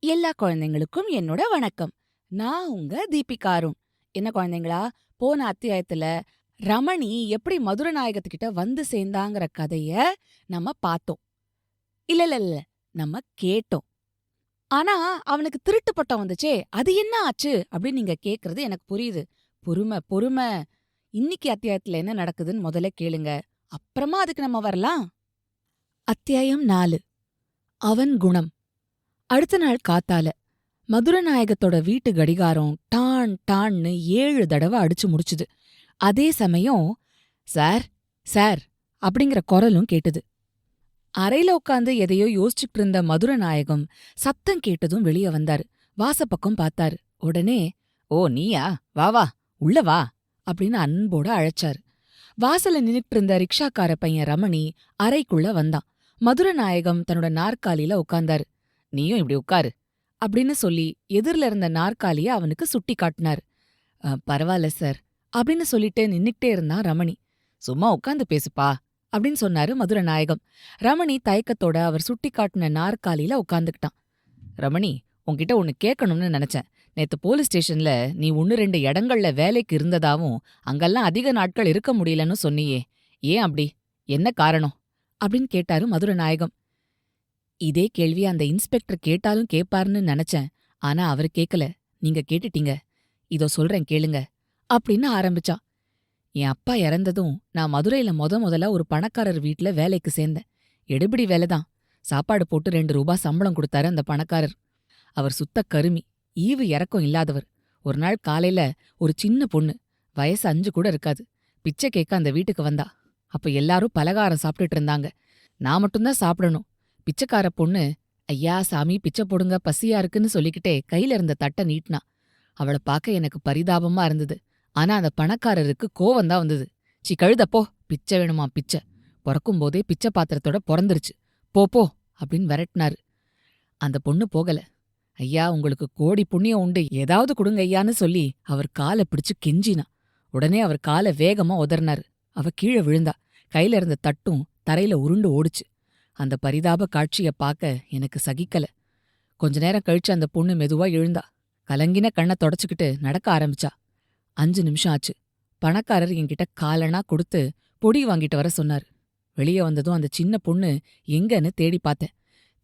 எல்லா குழந்தைங்களுக்கும் என்னோட வணக்கம். நான் உங்க தீபிகா அருண். என்ன குழந்தைங்களா, போன அத்தியாயத்துல ரமணி எப்படி மதுரநாயகத்துக்கிட்ட வந்து சேர்ந்தாங்கிற கதைய நம்ம பார்த்தோம். இல்ல இல்ல இல்ல, நம்ம கேட்டோம். ஆனா அவனுக்கு திருட்டு பட்டம் வந்துச்சே, அது என்ன ஆச்சு அப்படின்னு நீங்க கேக்குறது எனக்கு புரியுது. பொறுமை பொறுமை. இன்னைக்கு அத்தியாயத்துல என்ன நடக்குதுன்னு முதல்ல கேளுங்க. அப்புறமா அதுக்கு நம்ம வரலாம். அத்தியாயம் 4. அவன் குணம். அடுத்த நாள் காத்தால மதுரநாயகத்தோட வீட்டு கடிகாரம் டான் டான்னு 7 தடவை அடிச்சு முடிச்சுது. அதே சமயம் சார் சார் அப்படிங்கிற குரலும் கேட்டுது. அறையில உட்காந்து எதையோ யோசிச்சுட்டு இருந்த மதுரநாயகம் சத்தம் கேட்டதும் வெளியே வந்தாரு. வாசப்பக்கம் பார்த்தாரு. உடனே, ஓ நீயா, வா வா உள்ள வா அப்படின்னு அன்போட அழைச்சாரு. வாசல்ல நின்னுட்டு இருந்த ரிக்ஷாக்கார பையன் ரமணி அறைக்குள்ள வந்தான். மதுரநாயகம் தன்னோட நாற்காலியில உட்கார்ந்தாரு. நீயும் இப்படி உட்காரு அப்படின்னு சொல்லி எதிரில இருந்த நாற்காலிய அவனுக்கு சுட்டி காட்டினாரு. பரவாயில்ல சார் அப்படின்னு சொல்லிட்டு நின்னுக்கிட்டே இருந்தான் ரமணி. சும்மா உட்காந்து பேசுப்பா அப்படின்னு சொன்னாரு மதுரநாயகம். ரமணி தயக்கத்தோட அவர் சுட்டி காட்டின நாற்காலியில உட்காந்துக்கிட்டான். ரமணி, உன்கிட்ட ஒன்னு கேட்கணும்னு நினைச்சேன். நேத்து போலீஸ் ஸ்டேஷன்ல நீ 1-2 இடங்கள்ல வேலைக்கு இருந்ததாவும் அங்கெல்லாம் அதிக நாட்கள் இருக்க முடியலன்னு சொன்னியே, ஏன் அப்படி? என்ன காரணம் அப்படின்னு கேட்டாரு மதுரநாயகம். இதே கேள்வி அந்த இன்ஸ்பெக்டர் கேட்டாலும் கேப்பாருன்னு நினைச்சேன். ஆனா அவரு கேக்கல. நீங்க கேட்டுட்டீங்க. இதோ சொல்றேன் கேளுங்க அப்படின்னு ஆரம்பிச்சான். என் அப்பா இறந்ததும் நான் மதுரையில முதல்ல ஒரு பணக்காரர் வீட்ல வேலைக்கு சேர்ந்தேன். எடுபிடி வேலைதான். சாப்பாடு போட்டு 2 ரூபாய் சம்பளம் கொடுத்தாரு அந்த பணக்காரர். அவர் சுத்த கருமி, ஈவு இறக்கம் இல்லாதவர். ஒரு நாள் காலையில ஒரு சின்ன பொண்ணு, வயசு 5 கூட இருக்காது, பிச்சை கேட்க அந்த வீட்டுக்கு வந்தா. அப்ப எல்லாரும் பலகாரம் சாப்பிட்டுட்டு இருந்தாங்க. நான் மட்டும்தான் சாப்பிடணும். பிச்சைக்கார பொண்ணு, ஐயா சாமி பிச்சை போடுங்க பசியா இருக்குன்னு சொல்லிக்கிட்டே கையில இருந்த தட்டை நீட்டினா. அவள பார்க்க எனக்கு பரிதாபமா இருந்தது. ஆனா அந்த பணக்காரருக்கு கோவம்தான் வந்தது. சி கழுதப்போ, பிச்சை வேணுமா பிச்சை, பொறக்கும்போதே பிச்சை பாத்திரத்தோட பொறந்துருச்சு, போ போ அப்படின்னு விரட்டினாரு. அந்த பொண்ணு போகல. ஐயா உங்களுக்கு கோடி புண்ணியம் உண்டு, ஏதாவது கொடுங்க ஐயான்னு சொல்லி அவர் காலை பிடிச்சு கெஞ்சினா. உடனே அவர் காலை வேகமா உதறினாரு. அவ கீழே விழுந்தா. கையில இருந்த தட்டும் தரையில உருண்டு ஓடுச்சு. அந்த பரிதாப காட்சிய பார்க்க எனக்கு சகிக்கல. கொஞ்ச நேரம் கழிச்சு அந்த பொண்ணு மெதுவா எழுந்தா. கலங்கின கண்ணை தொடச்சுக்கிட்டு நடக்க ஆரம்பிச்சா. 5 நிமிஷம் ஆச்சு. பணக்காரர் என்கிட்ட காலனா கொடுத்து பொடி வாங்கிட்டு வர சொன்னாரு. வெளியே வந்ததும் அந்த சின்ன பொண்ணு எங்கன்னு தேடி பார்த்தேன்.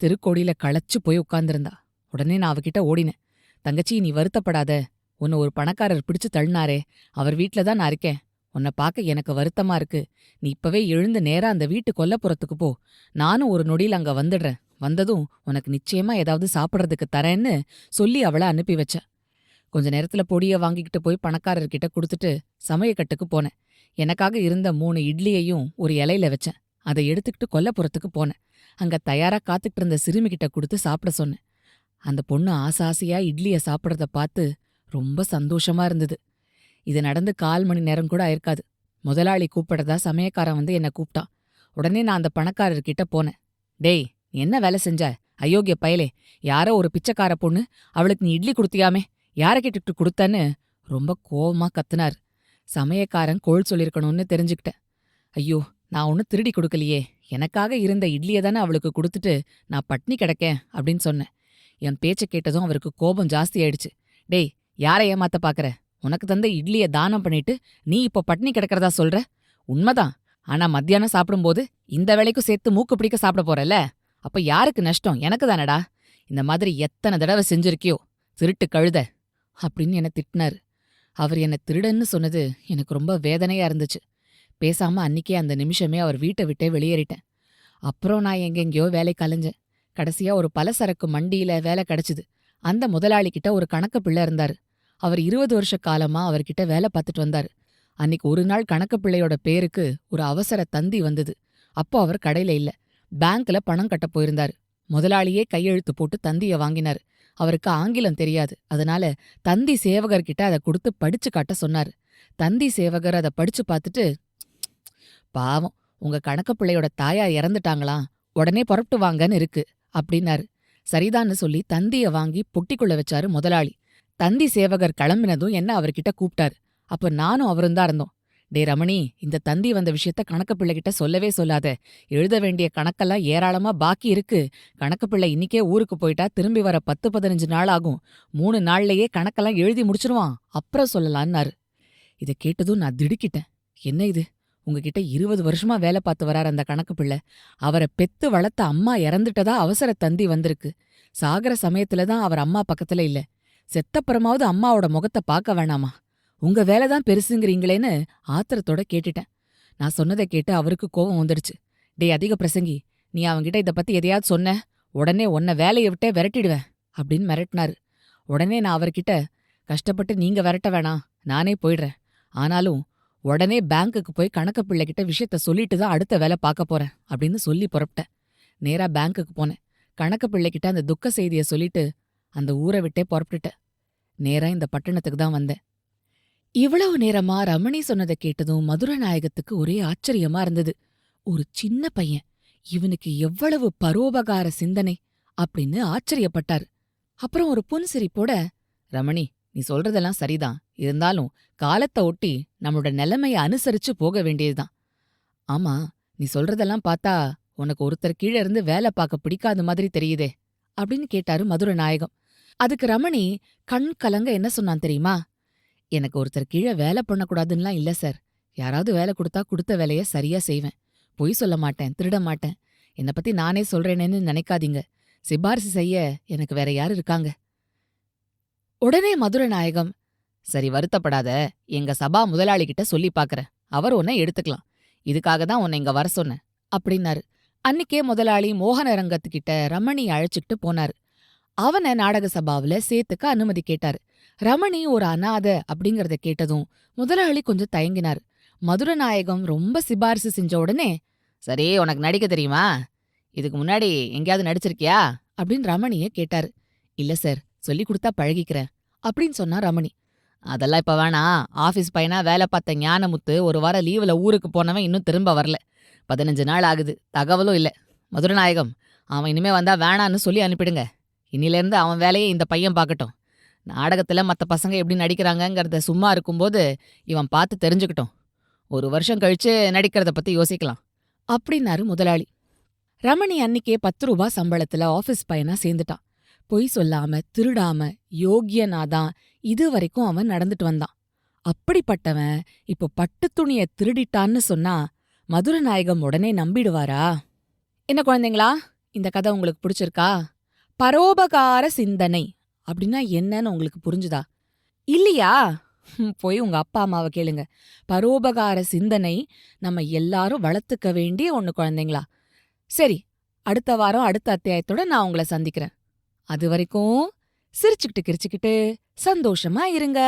தெருக்கோடியில களைச்சு போய் உட்கார்ந்திருந்தா. உடனே நான் அவகிட்ட ஓடினேன். தங்கச்சி நீ வருத்தப்படாத. உன்னை ஒரு பணக்காரர் பிடிச்சு தள்ளினாரே, அவர் வீட்ல தான் நான் இருக்கேன். உன்னை பார்க்க எனக்கு வருத்தமா இருக்கு. நீ இப்பவே எழுந்து நேரா அந்த வீட்டு கொல்லைப்புறத்துக்கு போ. நானும் ஒரு நொடியில் அங்க வந்துடுறேன். வந்ததும் உனக்கு நிச்சயமா ஏதாவது சாப்பிட்றதுக்கு தரேன்னு சொல்லி அவளை அனுப்பி வச்சேன். கொஞ்ச நேரத்துல பொடிய வாங்கிக்கிட்டு போய் பணக்காரர்கிட்ட கொடுத்துட்டு சமயக்கட்டுக்கு போனேன். எனக்காக இருந்த 3 இட்லியையும் ஒரு இலையில வச்சேன். அதை எடுத்துக்கிட்டு கொல்லைப்புறத்துக்கு போனேன். அங்க தயாரா காத்துக்கிட்டு இருந்த சிறுமிகிட்ட கொடுத்து சாப்பிட சொன்னேன். அந்த பொண்ணு ஆசாசியா இட்லிய சாப்பிட்றத பார்த்து ரொம்ப சந்தோஷமா இருந்தது. இது நடந்து 1/4 மணி நேரம் கூட ஆயிருக்காது. முதலாளி கூப்பிடுறதா சமயக்காரன் வந்து என்ன கூப்பிட்டான். உடனே நான் அந்த பணக்காரர்கிட்ட போனேன். டேய், நீ என்ன வேலை செஞ்ச? அயோக்கிய பயலே, யாரோ ஒரு பிச்சைக்கார பொண்ணு, அவளுக்கு நீ இட்லி கொடுத்தியாமே, யார கேட்டுட்டு கொடுத்தன்னு ரொம்ப கோவமா கத்துனார். சமயக்காரன் கோள் சொல்லிருக்கணும்னு தெரிஞ்சுக்கிட்டேன். ஐயோ, நான் ஒன்னும் திருடி கொடுக்கலையே, எனக்காக இருந்த இட்லிய தானே அவளுக்கு கொடுத்துட்டு நான் பட்னி கிடக்கேன் அப்படின்னு சொன்னேன். என் பேச்ச கேட்டதும் அவருக்கு கோபம் ஜாஸ்தி ஆயிடுச்சு. டேய், யாரை ஏமாத்த பாக்குற? உனக்கு தந்த இட்லிய தானம் பண்ணிட்டு நீ இப்ப பட்னி கிடக்கிறதா சொல்ற? உண்மைதான். ஆனா மத்தியானம் சாப்பிடும்போது இந்த வேளைக்கும் சேர்த்து மூக்கு பிடிக்க சாப்பிட போறல, அப்ப யாருக்கு நஷ்டம்? எனக்கு தானடா. இந்த மாதிரி எத்தனை தடவை செஞ்சிருக்கியோ, திருட்டு கழுத அப்படின்னு என்ன திட்டினாரு. அவர் என்ன திருடன்னு சொன்னது எனக்கு ரொம்ப வேதனையா இருந்துச்சு. பேசாம அன்னிக்கே அந்த நிமிஷமே அவர் வீட்டை விட்டே வெளியேறிட்டேன். அப்புறம் நான் எங்கெங்கயோ வேலைக்கு அலைஞ்சேன். கடைசியா ஒரு பலசரக்கு மண்டியில வேலை கிடைச்சுது. அந்த முதலாளிகிட்ட ஒரு கணக்கு பிள்ளை இருந்தாரு. அவர் 20 வருஷ காலமா அவர்கிட்ட வேலை பார்த்துட்டு வந்தாரு. அன்னிக்கு ஒரு நாள் கணக்கு பிள்ளையோட பேருக்கு ஒரு அவசர தந்தி வந்தது. அப்போ அவர் கடையில இல்ல, பேங்க்ல பணம் கட்ட போயிருந்தாரு. முதலாளியே கையெழுத்து போட்டு தந்திய வாங்கினாரு. அவருக்கு ஆங்கிலம் தெரியாது. அதனால தந்தி சேவகர்கிட்ட அதை கொடுத்து படிச்சு காட்ட சொன்னாரு. தந்தி சேவகர் அதை படிச்சு பார்த்துட்டு, பாவம், உங்க கணக்கு பிள்ளையோட தாயா இறந்துட்டாங்களாம், உடனே புறப்பட்டு வாங்கன்னு இருக்கு அப்படின்னாரு. சரிதான்னு சொல்லி தந்திய வாங்கி பொட்டிக்குள்ள வச்சாரு முதலாளி. தந்தி சேவகர் கிளம்பினதும் என்ன அவர்கிட்ட கூப்பிட்டாரு. அப்ப நானும் அவருந்தான் இருந்தோம். டே ரமணி, இந்த தந்தி வந்த விஷயத்த கணக்கு பிள்ளைகிட்ட சொல்லவே சொல்லாத. எழுத வேண்டிய கணக்கெல்லாம் ஏராளமா பாக்கி இருக்கு. கணக்கு பிள்ளை இன்னிக்கே ஊருக்கு போயிட்டா திரும்பி வர 10-15 நாள் ஆகும். 3 நாள்லயே கணக்கெல்லாம் எழுதி முடிச்சிருவான். அப்புறம் சொல்லலான்னாரு. இத கேட்டதும் நான் திடுக்கிட்டேன். என்ன இது? உங்ககிட்ட 20 வருஷமா வேலை பார்த்து வரார் அந்த கணக்கு பிள்ளை. அவரை பெத்து வளர்த்த அம்மா இறந்துட்டதா அவசர தந்தி வந்திருக்கு. சாகர சமயத்துல தான் அவர் அம்மா பக்கத்துல இல்ல. செத்தப்புறமாவது அம்மாவோட முகத்தை பார்க்க வேணாமா? உங்க வேலைதான் பெருசுங்கிறீங்களேன்னு ஆத்திரத்தோட கேட்டுட்டேன். நான் சொன்னதை கேட்டு அவருக்கு கோபம் வந்துடுச்சு. டே அதிக பிரசங்கி, நீ அவன்கிட்ட இத பத்தி எதையாவது சொன்ன, உடனே உன்னை வேலையை விட்டே விரட்டிடுவேன் அப்படின்னு மிரட்டினாரு. உடனே நான் அவர்கிட்ட, கஷ்டப்பட்டு நீங்க விரட்ட வேணாம், நானே போயிடுறேன். ஆனாலும் உடனே பேங்க்குக்கு போய் கணக்கு பிள்ளைகிட்ட விஷயத்த சொல்லிட்டு தான் அடுத்த வேலை பார்க்க போறேன் அப்படின்னு சொல்லி புறப்பட்டேன். நேரா பேங்க்குக்கு போனேன். கணக்கு பிள்ளைகிட்ட அந்த துக்க செய்திய சொல்லிட்டு அந்த ஊரை விட்டே புறப்பட்டுட்டேன். நேரா இந்த பட்டணத்துக்கு தான் வந்தேன். இவ்வளவு நேரமா ரமணி சொன்னதை கேட்டதும் மதுரநாயகத்துக்கு ஒரே ஆச்சரியமா இருந்தது. ஒரு சின்ன பையன், இவனுக்கு எவ்வளவு பரோபகார சிந்தனை அப்படின்னு ஆச்சரியப்பட்டாரு. அப்புறம் ஒரு புன்சிரிப்போட, ரமணி, நீ சொல்றதெல்லாம் சரிதான். இருந்தாலும் காலத்தை ஒட்டி நம்மளோட நிலைமைய அனுசரிச்சு போக வேண்டியதுதான். ஆமா, நீ சொல்றதெல்லாம் பார்த்தா உனக்கு ஒருத்தர் கீழே இருந்து வேலை பார்க்க பிடிக்காத மாதிரி தெரியுதே அப்படின்னு கேட்டாரு மதுரநாயகம். அதுக்கு ரமணி கண் கலங்க என்ன சொன்னான் தெரியுமா? எனக்கு ஒருத்தர் கீழே வேலை பண்ணக்கூடாதுன்னுலாம் இல்ல சார். யாராவது வேலை கொடுத்தா கொடுத்த வேலைய சரியா செய்வேன். பொய் சொல்ல மாட்டேன், திருட மாட்டேன். என்னை பத்தி நானே சொல்றேனேன்னு நினைக்காதீங்க. சிபாரிசு செய்ய எனக்கு வேற யாரு இருக்காங்க? உடனே மதுரநாயகம், சரி வருத்தப்படாத, எங்க சபா முதலாளிகிட்ட சொல்லி பாக்கறேன். அவர் உன்னை எடுத்துக்கலாம். இதுக்காக தான் உன்னை இங்க வர சொன்னேன் அப்படின்னாரு. அன்னிக்கே முதலாளி மோகனரங்கத்துக்கிட்ட ரமணி அழைச்சுக்கிட்டு போனாரு. அவனை நாடக சபாவுல சேர்த்துக்க அனுமதி கேட்டாரு. ரமணி ஒரு அனாதை அப்படிங்கறத கேட்டதும் முதலாளி கொஞ்சம் தயங்கினாரு. மதுரநாயகம் ரொம்ப சிபாரிசு செஞ்ச உடனே, சரி உனக்கு நடிக்க தெரியுமா? இதுக்கு முன்னாடி எங்கேயாவது நடிச்சிருக்கியா அப்படின்னு ரமணிய கேட்டாரு. இல்ல சார், சொல்லி கொடுத்தா பழகிக்கிறேன் அப்படின்னு சொன்னா ரமணி. அதெல்லாம் இப்ப வேணாம். ஆபீஸ் பையனா வேலை பார்த்த ஞானமுத்து ஒரு வாரம் லீவுல ஊருக்கு போனவன் இன்னும் திரும்ப வரல. 15 நாள் ஆகுது, தகவலும் இல்ல. மதுரநாயகம், அவன் இனிமே வந்தா வேணான்னு சொல்லி அனுப்பிடுங்க. இன்னிலேருந்து அவன் வேலையை இந்த பையன் பார்க்கட்டும். நாடகத்துல மத்த பசங்க எப்படி நடிக்கிறாங்கங்கிறத சும்மா இருக்கும்போது இவன் பார்த்து தெரிஞ்சுக்கிட்டோம். 1 வருஷம் கழிச்சு நடிக்கிறத பத்தி யோசிக்கலாம் அப்படின்னாரு முதலாளி. ரமணி அன்னிக்கே 10 ரூபா சம்பளத்துல ஆபீஸ் பையனா சேர்ந்துட்டான். பொய் சொல்லாம திருடாம யோக்கியனாதான் இதுவரைக்கும் அவன் நடந்துட்டு வந்தான். அப்படிப்பட்டவன் இப்போ பட்டு துணிய திருடிட்டான்னு சொன்னா மதுரநாயகம் உடனே நம்பிடுவாரா? என்ன குழந்தைங்களா, இந்த கதை உங்களுக்கு பிடிச்சிருக்கா? பரோபகார சிந்தனை அப்படின்னா என்னன்னு உங்களுக்கு புரிஞ்சுதா? இல்லையா? போய் உங்க அப்பா அம்மாவை கேளுங்க. பரோபகார சிந்தனை நம்ம எல்லாரும் வளர்த்துக்க வேண்டிய ஒண்ணு குழந்தைங்களா. சரி, அடுத்த வாரம் அடுத்த அத்தியாயத்தோட நான் உங்களை சந்திக்கிறேன். அது வரைக்கும் சிரிச்சுக்கிட்டு கிரிச்சுக்கிட்டு சந்தோஷமா இருங்க.